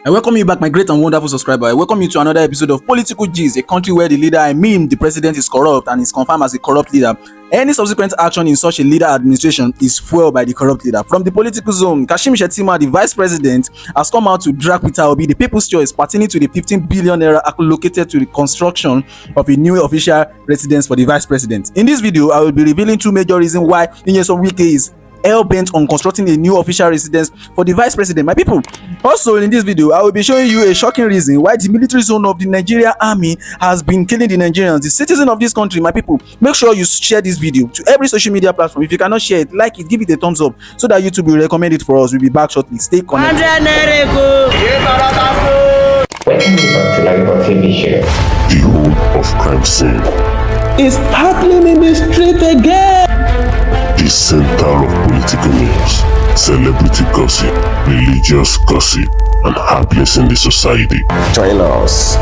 I welcome you back, my great and wonderful subscriber. I welcome you to another episode of Political G's, a country where the leader, the president, is corrupt and is confirmed as a corrupt leader. Any subsequent action in such a leader administration is fueled by the corrupt leader. From the political zone, Shettima, the vice president, has come out to drag Peter Obi, the people's choice, pertaining to the 15 billion naira allocated to the construction of a new official residence for the vice president. In this video, I will be revealing two major reasons why Wike is hell-bent on constructing a new official residence for the vice president, my people. Also, in this video, I will be showing you a shocking reason why the military zone of the Nigerian army has been killing the Nigerians, the citizens of this country, my people. Make sure you share this video to every social media platform. If you cannot share it, like it, give it a thumbs up so that YouTube will recommend it for us. We'll be back shortly. Stay connected. The whole of crime scene is happening in the street again. The center of political news, celebrity gossip, religious gossip, and happiness in the society. Join us,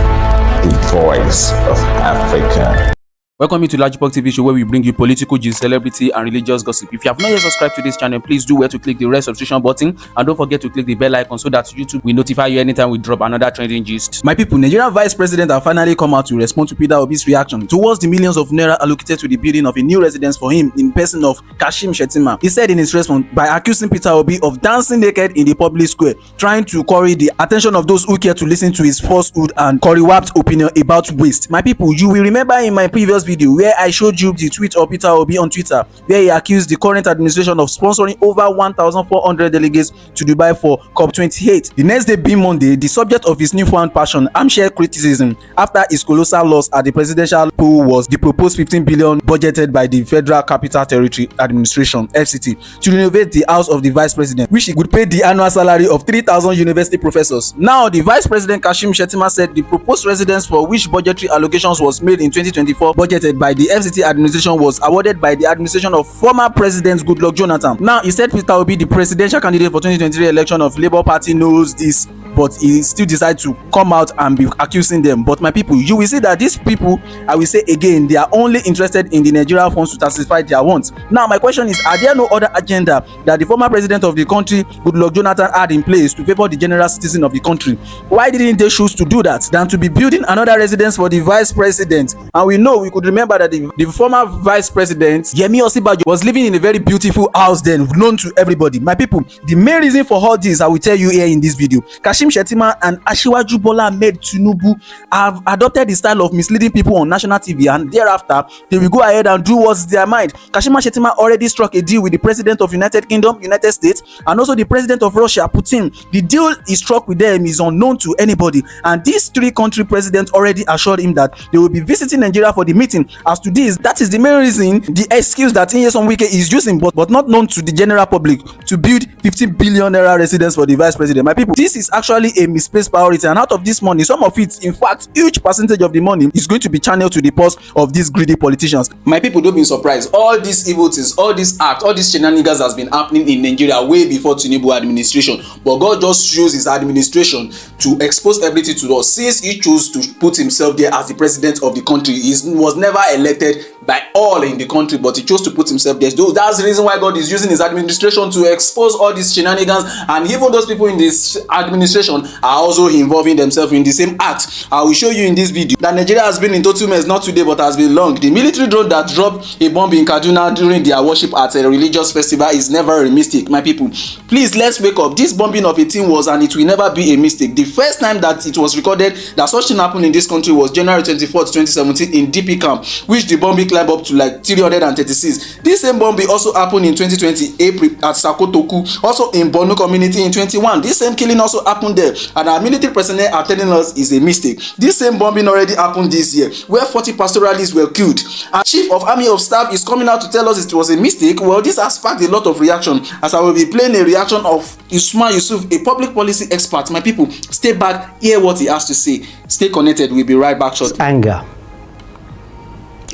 the voice of Africa. Welcome to Lajipok TV show, where we bring you political gist, celebrity, and religious gossip. If you have not yet subscribed to this channel, please do where to click the red subscription button, and don't forget to click the bell icon so that YouTube will notify you anytime we drop another trending gist. My people, Nigerian vice president have finally come out to respond to Peter Obi's reaction towards the millions of naira allocated to the building of a new residence for him in person of Shettima. He said in his response, by accusing Peter Obi of dancing naked in the public square, trying to curry the attention of those who care to listen to his falsehood and curry-wapped opinion about waste. My people, you will remember in my previous video where I showed you the tweet of Peter Obi on Twitter, where he accused the current administration of sponsoring over 1,400 delegates to Dubai for COP28. The next day being Monday, the subject of his newfound passion, armchair criticism after his colossal loss at the presidential poll, was the proposed 15 billion budgeted by the Federal Capital Territory Administration (FCT) to renovate the house of the vice president, which would pay the annual salary of 3,000 university professors. Now, the vice president Shettima said the proposed residence, for which budgetary allocations was made in 2024, budgeted by the FCT administration, was awarded by the administration of former President Goodluck Jonathan. Now, he said Peter Obi, the presidential candidate for 2023 election of Labour Party, knows this, but he still decides to come out and be accusing them. But my people, you will see that these people, I will say again, they are only interested in the Nigerian funds to satisfy their wants. Now, my question is, are there no other agenda that the former president of the country, Goodluck Jonathan, had in place to favor the general citizen of the country? Why didn't they choose to do that than to be building another residence for the vice president? And we know, we could remember that the former vice president, Yemi Osinbajo, was living in a very beautiful house then, known to everybody. My people, the main reason for all this, I will tell you here in this video. Shettima and Asiwaju Bola Ahmed TINUBU have adopted the style of misleading people on national TV, and thereafter they will go ahead and do what's their mind. Shettima already struck a deal with the president of United Kingdom, United States, and also the president of Russia, Putin. The deal he struck with them is unknown to anybody, and these three country presidents already assured him that they will be visiting Nigeria for the meeting. As to this, that is the main reason, the excuse that Wike is using, but not known to the general public, to build 15 billion naira residence for the vice president. My people, this is actually a misplaced priority, and out of this money, some of it, in fact huge percentage of the money, is going to be channeled to the purse of these greedy politicians. My people, don't be surprised. All these evil things, all this act, all these shenanigans has been happening in Nigeria way before Tinubu administration, but God just used his administration to expose everything to us. Since he chose to put himself there as the president of the country, he was never elected by all in the country, but he chose to put himself there. So that's the reason why God is using his administration to expose all these shenanigans, and even those people in this administration are also involving themselves in the same act. I will show you in this video that Nigeria has been in total mess, not today but has been long. The military drone that dropped a bomb in Kaduna during their worship at a religious festival is never a mistake. My people, please, let's wake up. This bombing of a team was, and it will never be, a mistake. The first time that it was recorded that such thing happened in this country was January 24th, 2017 in DP camp, which the bombing climbed up to like 336. This same bombing also happened in 2020 April at Sakotoku, also in Borno community in 21. This same killing also happened there, and our military personnel are telling us is a mistake. This same bombing already happened this year, where 40 pastoralists were killed, and Chief of Army of Staff is coming out to tell us it was a mistake. Well, this has sparked a lot of reaction, as I will be playing a reaction of Usman Yusuf, a public policy expert. My people, stay back, hear what he has to say. Stay connected, we'll be right back shortly. Anger.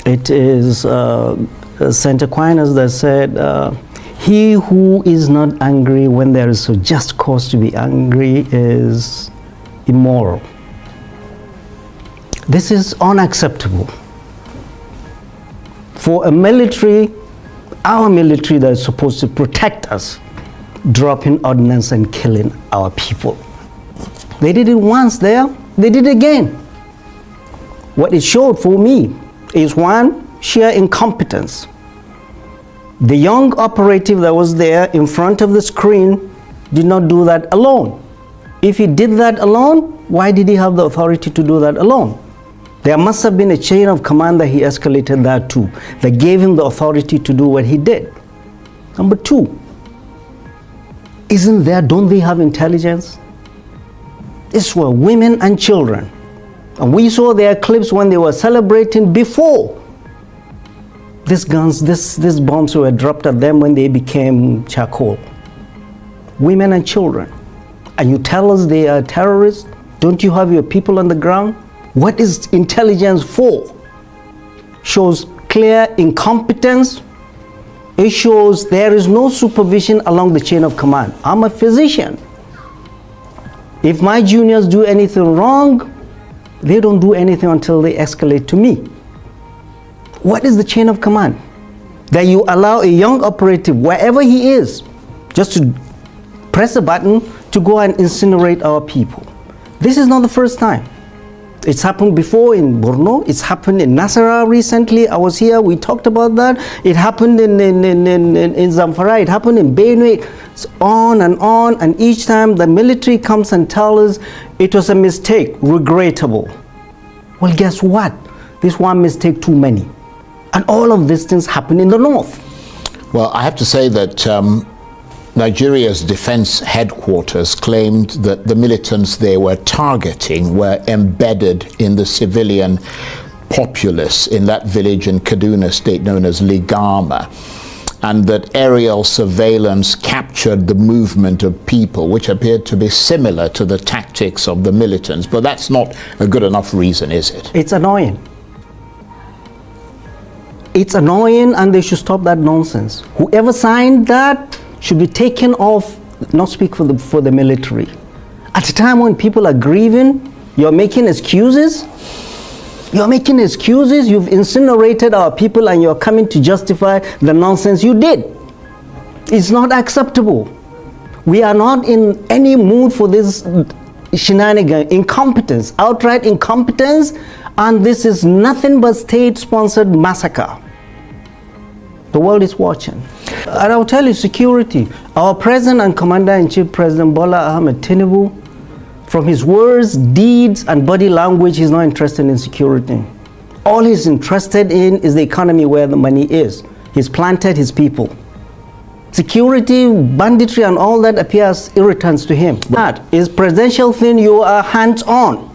It is St. Aquinas that said, he who is not angry when there is a just cause to be angry is immoral. This is unacceptable. For a military, our military that is supposed to protect us, dropping ordnance and killing our people. They did it once there, they did it again. What it showed for me is one, sheer incompetence. The young operative that was there in front of the screen did not do that alone. If he did that alone, why did he have the authority to do that alone? There must have been a chain of command that he escalated that to, that gave him the authority to do what he did. Number two, don't they have intelligence? These were women and children. And we saw their clips when they were celebrating before these guns, these bombs were dropped at them when they became charcoal. Women and children. And you tell us they are terrorists? Don't you have your people on the ground? What is intelligence for? Shows clear incompetence. It shows there is no supervision along the chain of command. I'm a physician. If my juniors do anything wrong, they don't do anything until they escalate to me. What is the chain of command? That you allow a young operative, wherever he is, just to press a button to go and incinerate our people. This is not the first time. It's happened before in Borno. It's happened in Nasarawa recently. I was here. We talked about that. It happened in Zamfara. It happened in Benue. It's on. And each time the military comes and tells us it was a mistake, regrettable. Well, guess what? This one mistake too many. And all of these things happen in the north. Well, I have to say that Nigeria's defense headquarters claimed that the militants they were targeting were embedded in the civilian populace in that village in Kaduna State known as Ligama, and that aerial surveillance captured the movement of people, which appeared to be similar to the tactics of the militants. But that's not a good enough reason, is it? It's annoying. It's annoying, and they should stop that nonsense. Whoever signed that should be taken off, not speak for the military. At a time when people are grieving, you're making excuses. You're making excuses. You've incinerated our people and you're coming to justify the nonsense you did. It's not acceptable. We are not in any mood for this shenanigan, incompetence, outright incompetence, and this is nothing but state-sponsored massacre. The world is watching. And I'll tell you, security. Our President and Commander-in-Chief, President Bola Ahmed TINUBU, from his words, deeds, and body language, he's not interested in security. All he's interested in is the economy where the money is. He's planted his people. Security, banditry, and all that appears irritants to him. That is presidential thing, you are hands-on.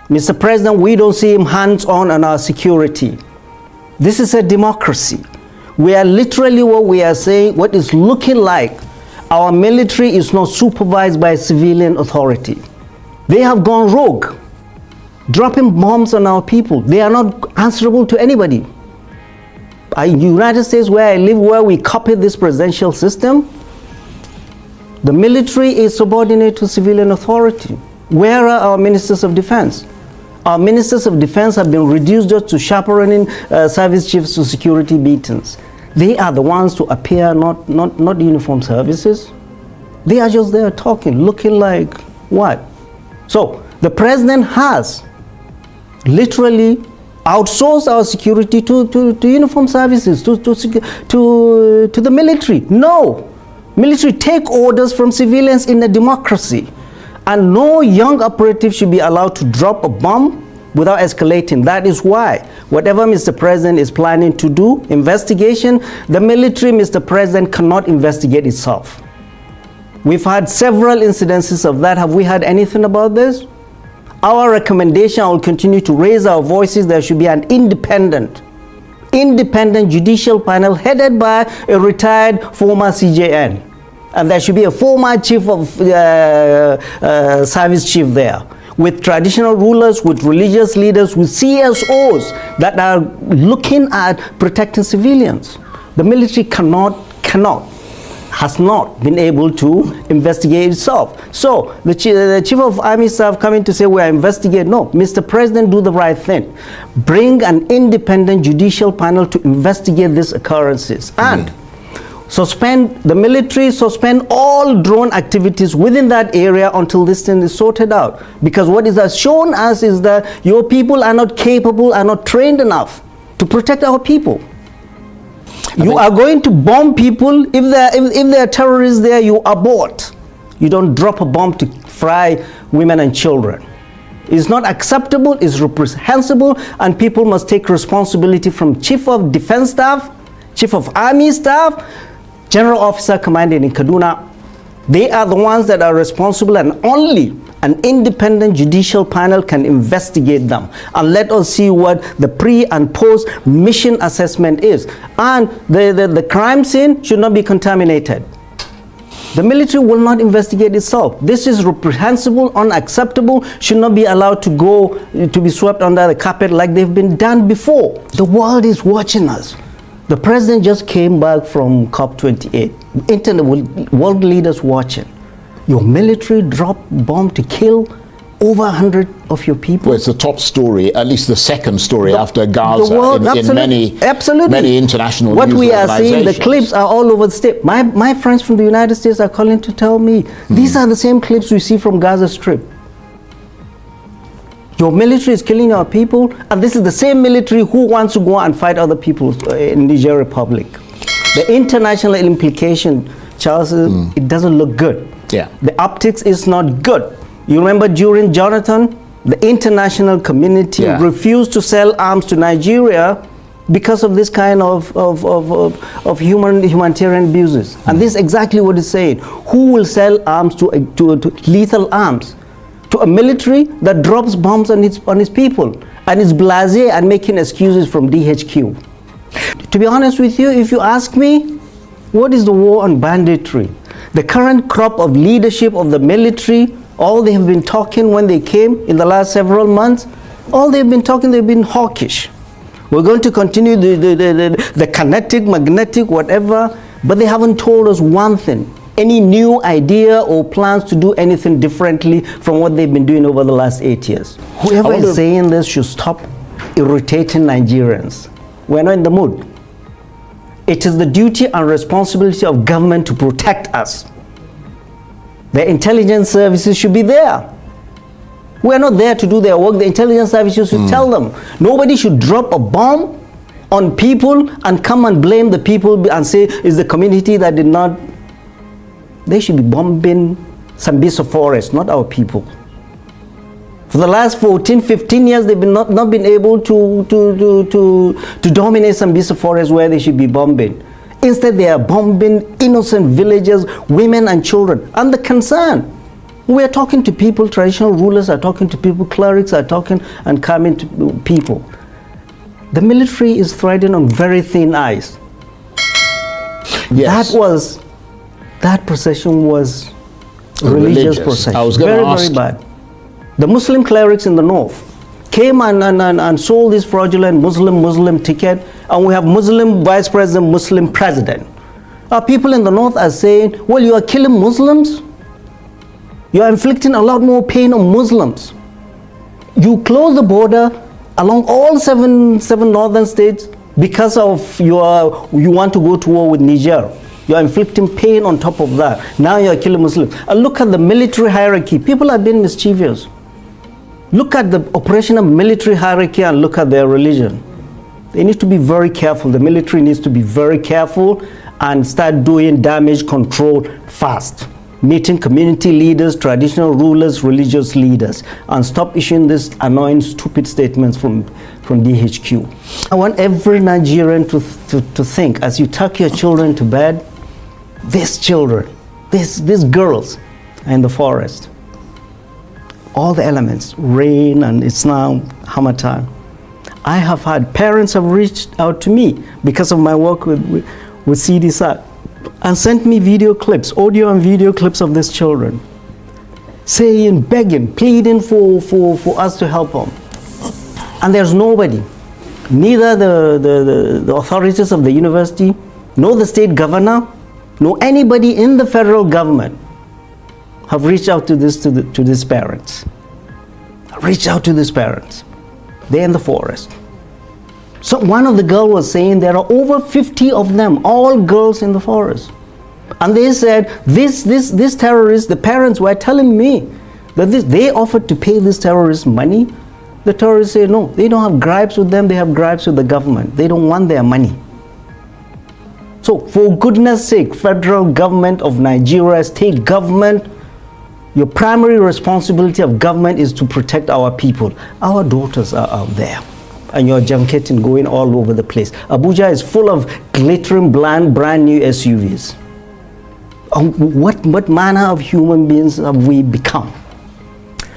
Mr. President, we don't see him hands-on our security. This is a democracy. We are literally what we are saying, what is looking like our military is not supervised by a civilian authority. They have gone rogue, dropping bombs on our people. They are not answerable to anybody. In the United States, where I live, where we copy this presidential system, the military is subordinate to civilian authority. Where are our ministers of defense? Our ministers of defense have been reduced just to chaperoning service chiefs to security meetings. They are the ones to appear, not uniform services. They are just there talking, looking like what? So the president has literally outsourced our security to uniform services, to the military. No, military take orders from civilians in a democracy. And no young operative should be allowed to drop a bomb without escalating. That is why whatever Mr. President is planning to do, investigation, the military, Mr. President, cannot investigate itself. We've had several incidences of that. Have we had anything about this? Our recommendation, I will continue to raise our voices. There should be an independent judicial panel headed by a retired former CJN. And there should be a former chief of service chief there, with traditional rulers, with religious leaders, with CSOs that are looking at protecting civilians. The military has not been able to investigate itself. So the chief of army staff coming to say we are investigating. No, Mr. President, do the right thing. Bring an independent judicial panel to investigate these occurrences. And Suspend the military, suspend all drone activities within that area until this thing is sorted out. Because what it has shown us is that your people are not capable, are not trained enough to protect our people. You are going to bomb people. If there are terrorists there, you abort. You don't drop a bomb to fry women and children. It's not acceptable, it's reprehensible, and people must take responsibility from Chief of Defense Staff, Chief of Army Staff, General Officer commanding in Kaduna. They are the ones that are responsible, and only an independent judicial panel can investigate them. And let us see what the pre and post mission assessment is. And the crime scene should not be contaminated. The military will not investigate itself. This is reprehensible, unacceptable, should not be allowed to go to be swept under the carpet like they've been done before. The world is watching us. The president just came back from COP28. World leaders watching. Your military dropped bomb to kill over 100 of your people. Well, it's the top story, at least the second story after Gaza in many international what news we are seeing, the organizations. clips are all over the state. My friends from the United States are calling to tell me these are the same clips we see from Gaza Strip. Your military is killing our people, and this is the same military who wants to go and fight other people in Niger Republic. The international implication, Charles, it doesn't look good. Yeah. The optics is not good. You remember during Jonathan, the international community refused to sell arms to Nigeria because of this kind of humanitarian abuses. And this is exactly what it's saying. Who will sell arms to lethal arms? To a military that drops bombs on its people and is blasé and making excuses from DHQ. To be honest with you, if you ask me, what is the war on banditry? The current crop of leadership of the military, all they have been talking when they came in the last several months, all they've been talking, they've been hawkish. We're going to continue the kinetic, magnetic, whatever, but they haven't told us one thing. Any new idea or plans to do anything differently from what they've been doing over the last 8 years. Whoever is saying this should stop irritating Nigerians. We're not in the mood. It is the duty and responsibility of government to protect us. The intelligence services should be there. We're not there to do their work. The intelligence services should tell them. Nobody should drop a bomb on people and come and blame the people and say it's the community that did not. They should be bombing Sambisa forest, not our people. For the last 14, 15 years, they've not been able to dominate Sambisa forest where they should be bombing. Instead, they are bombing innocent villagers, women and children. And the concern, we are talking to people, traditional rulers are talking to people, clerics are talking and coming to people. The military is threading on very thin ice. Yes. That procession was a religious procession. I was going to ask. Very bad. The Muslim clerics in the north came and sold this fraudulent Muslim ticket, and we have Muslim vice president, Muslim president. Our people in the north are saying, well, you are killing Muslims. You are inflicting a lot more pain on Muslims. You close the border along all seven northern states because of you want to go to war with Niger. You are inflicting pain on top of that. Now you are killing Muslims. And look at the military hierarchy. People are being mischievous. Look at the operational military hierarchy and look at their religion. They need to be very careful. The military needs to be very careful and start doing damage control fast. Meeting community leaders, traditional rulers, religious leaders, and stop issuing these annoying, stupid statements from DHQ. I want every Nigerian to think, as you tuck your children to bed, these children, these girls are in the forest. All the elements, rain, and it's now hammer time. I have had parents have reached out to me because of my work with CDSAT and sent me video clips, audio and video clips of these children, saying, begging, pleading for us to help them. And there's nobody, neither the authorities of the university, nor the state governor, nor anybody in the federal government have reached out to these parents. Reach out to these parents. They're in the forest. So one of the girls was saying there are over 50 of them, all girls in the forest. And they said, this terrorists, the parents were telling me that they offered to pay this terrorist money. The terrorists say, no, they don't have gripes with them, they have gripes with the government. They don't want their money. So for goodness sake, federal government of Nigeria, state government, your primary responsibility of government is to protect our people. Our daughters are out there. And you're junketing going all over the place. Abuja is full of glittering brand new SUVs. What manner of human beings have we become?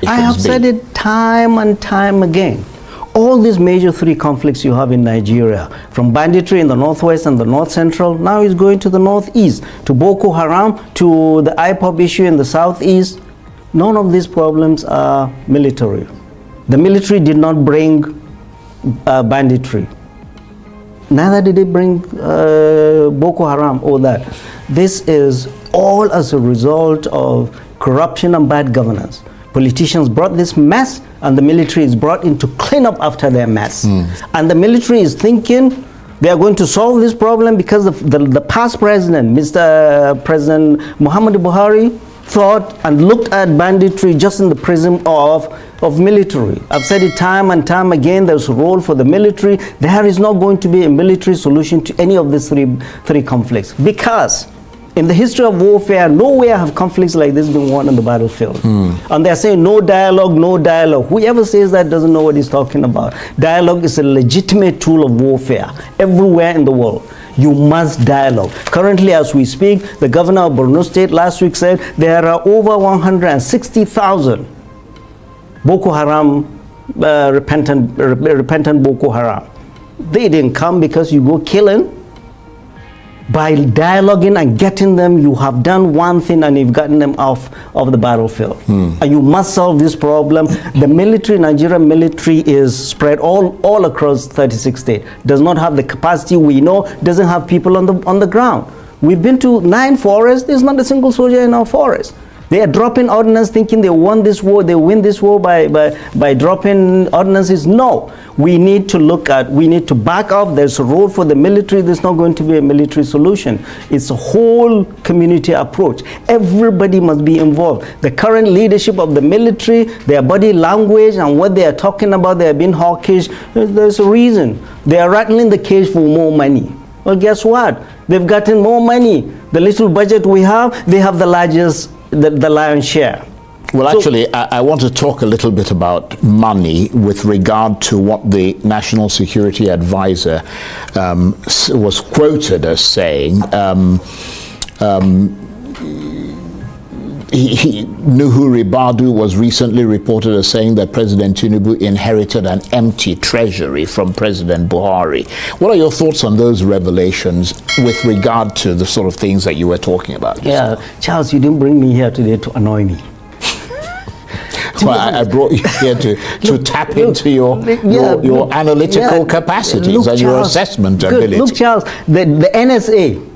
I have said it time and time again. All these major three conflicts you have in Nigeria, from banditry in the northwest and the north central, now is going to the northeast, to Boko Haram, to the IPOB issue in the southeast. None of these problems are military. The military did not bring banditry. Neither did it bring Boko Haram or that. This is all as a result of corruption and bad governance. Politicians brought this mess, and the military is brought in to clean up after their mess. And the military is thinking they are going to solve this problem because the past president, Mr. President Muhammadu Buhari, thought and looked at banditry just in the prism of military. I've said it time and time again, there's a role for the military. There is not going to be a military solution to any of these three conflicts, because in the history of warfare, nowhere have conflicts like this been won on the battlefield. And they're saying no dialogue, no dialogue. Whoever says that doesn't know what he's talking about. Dialogue is a legitimate tool of warfare everywhere in the world. You must dialogue. Currently, as we speak, the governor of Borno State last week said there are over 160,000 Boko Haram, repentant Boko Haram. They didn't come because you go killing. By dialoguing and getting them, you have done one thing and you've gotten them off of the battlefield. And you must solve this problem. The military, Nigerian military, is spread all across 36 states. Does not have the capacity, we know, doesn't have people on the ground. We've been to 9 forests, there's not a single soldier in our forest. They are dropping ordnance thinking they won this war, they win this war by dropping ordinances. No, we need to back off. There's a role for the military. There's not going to be a military solution. It's a whole community approach. Everybody must be involved. The current leadership of the military, their body language and what they are talking about, they are being hawkish. There's a reason. They are rattling the cage for more money. Well, guess what? They've gotten more money. The little budget we have, they have the largest, the lion's share. Well, actually, I want to talk a little bit about money with regard to what the National Security Advisor was quoted as saying. Nuhu Ribadu was recently reported as saying that President Tinubu inherited an empty treasury from President Buhari. What are your thoughts on those revelations with regard to the sort of things that you were talking about? Yeah, Charles, you didn't bring me here today to annoy me. Well, I brought you here to tap into your analytical capacities and your assessment ability. Look, Charles, the NSA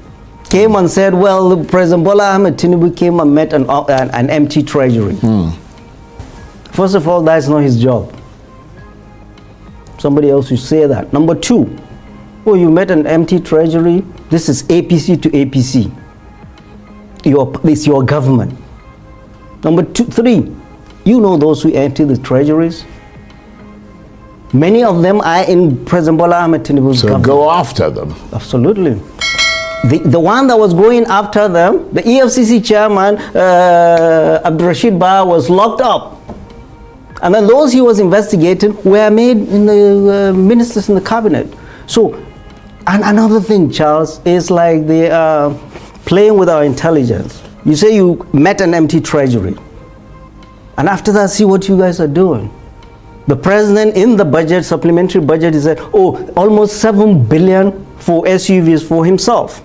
came and said, well, President Bola Ahmed TINUBU came and met an empty treasury. First of all, that's not his job. Somebody else should say that. Number two, oh, you met an empty treasury? This is APC to APC. It's your government. Number three, you know those who empty the treasuries? Many of them are in President Bola Ahmed TINUBU's government. So go after them. Absolutely. The one that was going after them, the EFCC chairman, Abdurrashid Ba, was locked up. And then those he was investigating were made in the ministers in the cabinet. So, and another thing, Charles, is like they are playing with our intelligence. You say you met an empty treasury. And after that, see what you guys are doing. The president in the budget, supplementary budget, he said, oh, almost 7 billion for SUVs for himself.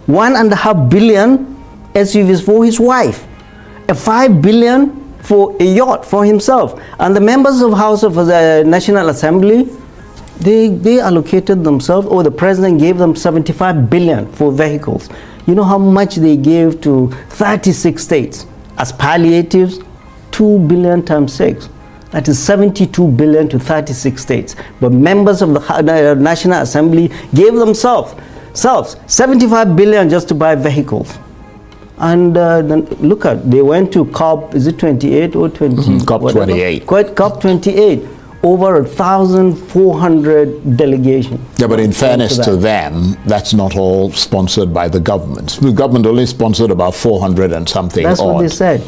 1.5 billion SUVs for his wife. 5 billion for a yacht for himself. And the members of House of the National Assembly, they allocated themselves, or the president gave them 75 billion for vehicles. You know how much they gave to 36 states as palliatives? 2 billion times 6. That is 72 billion to 36 states. But members of the National Assembly gave themselves 75 billion just to buy vehicles. And then look at, they went to COP, is it 28 or 20? COP 28. COP 28. Over 1,400 delegations. Yeah, but in fairness to them, that's not all sponsored by the government. The government only sponsored about 400 and something. That's odd. what they said.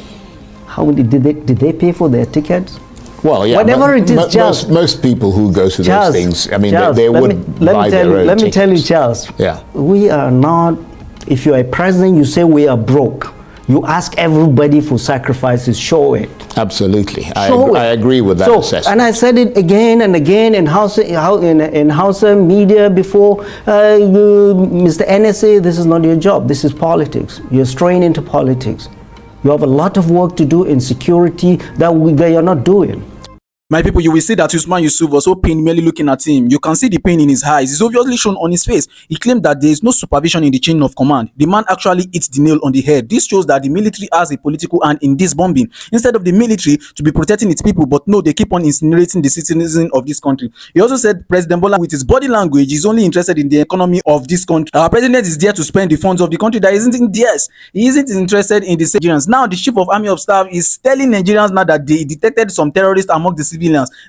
How many did they pay for their tickets? Well, yeah, whatever it is, Charles. Most people who go to Charles, those things, I mean, Charles, they would buy their own Let me tell you, tickets. Charles. Yeah. We are not. If you are a president, you say we are broke. You ask everybody for sacrifices. Show it. Absolutely, I agree with that assessment. And I said it again and again in Hausa media before. Mr. NSA, this is not your job. This is politics. You're straying into politics. You have a lot of work to do in security that you're not doing. My people, you will see that Usman Yusuf was so pained merely looking at him. You can see the pain in his eyes. It's obviously shown on his face. He claimed that there is no supervision in the chain of command. The man actually hits the nail on the head. This shows that the military has a political hand in this bombing. Instead of the military to be protecting its people, but no, they keep on incinerating the citizens of this country. He also said President Bola, with his body language, is only interested in the economy of this country. Our president is there to spend the funds of the country that isn't in theirs. He isn't interested in the Nigerians. Now, the chief of army of staff is telling Nigerians now that they detected some terrorists among the civilians.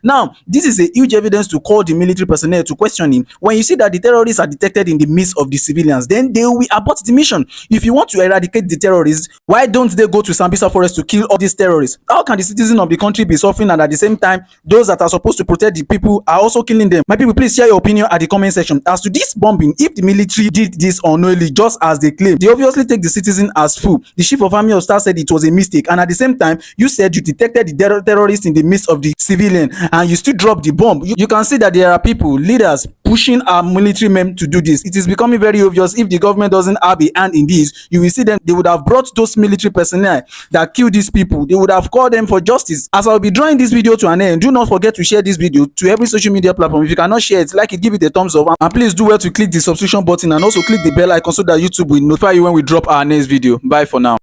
Now, this is a huge evidence to call the military personnel to question him. When you see that the terrorists are detected in the midst of the civilians, then they will abort the mission. If you want to eradicate the terrorists, why don't they go to Sambisa Forest to kill all these terrorists? How can the citizens of the country be suffering and at the same time, those that are supposed to protect the people are also killing them? My people, please share your opinion at the comment section. As to this bombing, if the military did this unknowingly, just as they claim, they obviously take the citizen as fool. The chief of army of staff said it was a mistake, and at the same time, you said you detected the terrorists in the midst of the civilian, and you still drop the bomb. You can see that there are people, leaders, pushing our military men to do this. It is becoming very obvious. If the government doesn't have a hand in this, you will see them, they would have brought those military personnel that killed these people. They would have called them for justice. As I'll be drawing this video to an end, do not forget to share this video to every social media platform. If you cannot share it, like it, give it a thumbs up, and please do well to click the subscription button and also click the bell icon so that YouTube will notify you when we drop our next video. Bye for now.